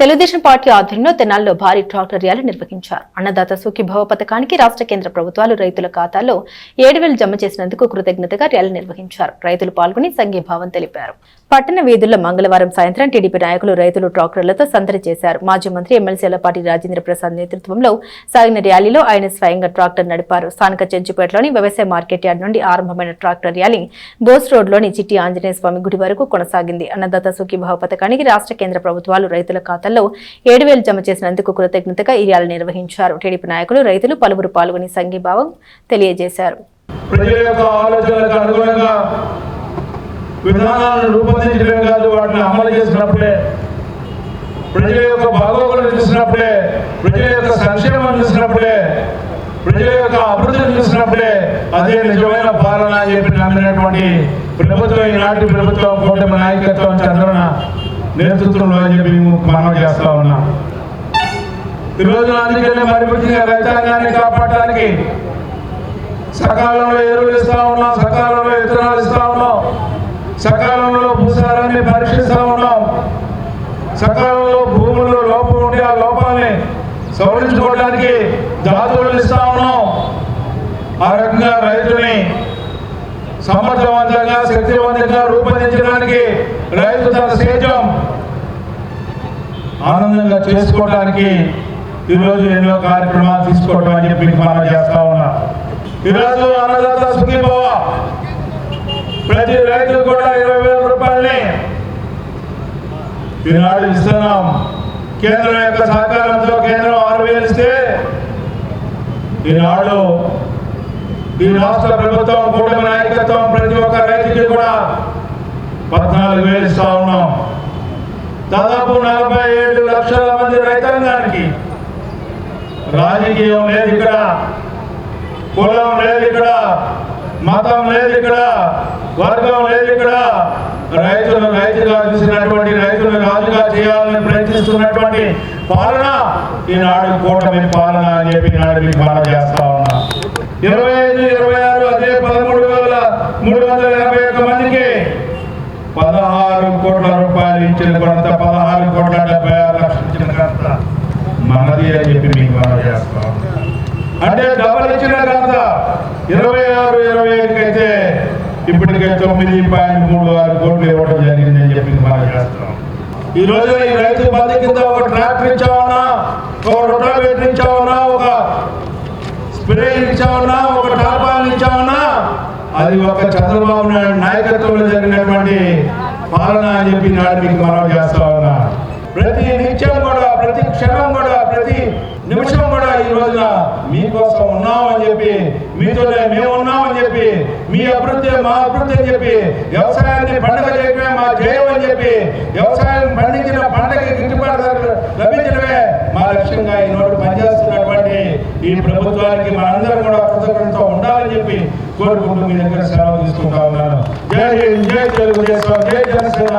Telugu Desam party ఆధ్వర్యంలో తెనాలిలో భారీ ట్రాక్టర్ ర్యాలీ నిర్వహించారు. అన్నదాత సుఖీభవ పథకానికి రాష్ట్ర కేంద్ర ప్రభుత్వాలు రైతుల ఖాతాల్లో 7,000 జమ చేసినందుకు కృతజ్ఞతగా ర్యాలీ నిర్వహించారు. రైతులు పాల్గొని సంఘీభావం తెలిపారు. పట్టణ వీధుల్లో మంగళవారం సాయంత్రం టీడీపీ నాయకులు రైతులు ట్రాక్టర్లతో సందడి చేశారు. మాజీ మంత్రి ఎమ్మెల్సీ ఎల్లపాటి రాజేంద్ర ప్రసాద్ నేతృత్వంలో సాగిన ర్యాలీలో ఆయన స్వయంగా ట్రాక్టర్ నడిపారు. స్థానిక చెంచుపేటలోని వ్యవసాయ మార్కెట్ యార్డ్ నుండి ఆరంభమైన ట్రాక్టర్ ర్యాలీ బోస్ రోడ్లోని చిట్టి ఆంజనేయ స్వామి గుడి వరకు కొనసాగింది. అన్నదాత సుఖీభవ పథకానికి రాష్ట్ర కేంద్ర ప్రభుత్వాలు రైతుల ఖాతాల్లో 7,000 జమ చేసినందుకు కృతజ్ఞతగా ఈ ర్యాలీ నిర్వహించారు. టీడీపీ నాయకులు రైతులు పలువురు పాల్గొని సంఘీభావం తెలియజేశారు. విధానాలను రూపొందించడమే కాదు, వాటిని అమలు చేసినప్పుడే, ప్రజల యొక్క బాగోగులు చూసినప్పుడే, ప్రజల యొక్క సంక్షేమం చూసినప్పుడే, ప్రజల యొక్క అభివృద్ధిని చూసినప్పుడే అదే నిజమైన పాలన అని చెప్పి నమ్మినటువంటి ప్రభుత్వం ఈనాటి ప్రభుత్వం కూటమి నాయకత్వం చంద్రన నేతృత్వంలో అని చెప్పి మనం చేస్తా ఉన్నాం. ఈరోజు అందుకనే పరిమితిగా రైతాంగాన్ని కాపాడటానికి సకాలంలో ఎరువులు ఇస్తా ఉన్నాం, సకాలంలో విత్తనాలు ఇస్తా ఉన్నాం, సకాలంలో భూసారాన్ని పరీక్షిస్తూ ఉన్నాం, సకాలంలో భూముల్లో లోపం ఉంటే ఆ లోపాలని సవరించుకోవడానికి జాతువులు ఇస్తా ఉన్నాం. ఆ రకంగా రైతుని సమర్థవంతంగా శక్తివంతంగా రూపొందించడానికి రైతు తన సేద్యం ఆనందంగా చేసుకోవడానికి ఈరోజు ఎన్నో కార్యక్రమాలు తీసుకోవడం అని చెప్పి మనం చేస్తా ఉన్నాం. ఈరోజు అన్నదాత సుఖీభవ ప్రతి రైతు కూడా 20,000 రూపాయలని ఈనాడు ఇస్తున్నాం. కేంద్రం యొక్క సహకారంతో కేంద్రం 6,000 ఇస్తే ఈనాడు ఈ రాష్ట్ర ప్రభుత్వం కూటమి నాయకత్వం ప్రతి ఒక్క రైతుకి కూడా 14,000 ఇస్తా ఉన్నాం. దాదాపు 47 లక్షల మంది రైతాంగానికి రాజకీయం లేదు, ఇక్కడ కులం లేదు, ఇక్కడ మతం లేదు, ఇక్కడ వర్గం లేదు, ఇక్కడ రైతులను రైతుగా చూసినటువంటి, రైతులను రాజుగా చేయాలని ప్రయత్నిస్తున్నటువంటి పాలన ఈనాడు కూటమి పాలన అని చెప్పి ఈనాడు మీకు మనం చేస్తా ఉన్నా. 25, 26 అదే 13,381 మందికి 16 కోట్ల రూపాయలు ఇచ్చిన కొరత, 16,76 లక్షలు ఇచ్చిన కొరత మనది అని చెప్పి మీకు మనం చేస్తా ఉన్నాం. అంటే డబల్ ఇచ్చిన కొరత 26, 25 అయితే ఇప్పటికే 9.36 కోట్లు ఇవ్వడం జరిగింది అని చెప్పి మనం చేస్తున్నాం. ఈ రోజు ఈ రైతు బంధు కింద ఒక ట్రాక్టర్ ఇచ్చామన్నా, ఒక రోటావేటర్ ఇచ్చామన్నా, ఒక స్ప్రే ఇచ్చామన్నా, ఒక టార్పాల్ ఇచ్చామన్నా, అది ఒక చంద్రబాబు నాయుడు నాయకత్వంలో జరిగినటువంటి పాలన అని చెప్పి నాడు మీకు మనం చేస్తా ఉన్నా. ప్రతి నిత్యం కూడా, ప్రతి క్షణం కూడా, ప్రతి నిమిషం కూడా ఈ రోజున మీకోసం ఉన్నామని చెప్పి, మీతోనే మేము ఉన్నామని చెప్పి, మీ అభివృద్ధి మా అభివృద్ధి అని చెప్పి, వ్యవసాయాన్ని పండుగ చేయడమే మా జయం అని చెప్పి, వ్యవసాయం పండించిన పంటకి గిట్టుబాటు ధరలు లభించడమే మా లక్ష్యంగా ఈనాడు పనిచేస్తున్నటువంటి ఈ ప్రభుత్వానికి మనందరం కూడా కృతజ్ఞతతో ఉండాలని చెప్పి కోరుకుంటూ మీ దగ్గర సెలవు తీసుకుంటా ఉన్నాను. జై హింద్, జై తెలుగుదేశం, జై జనసేన.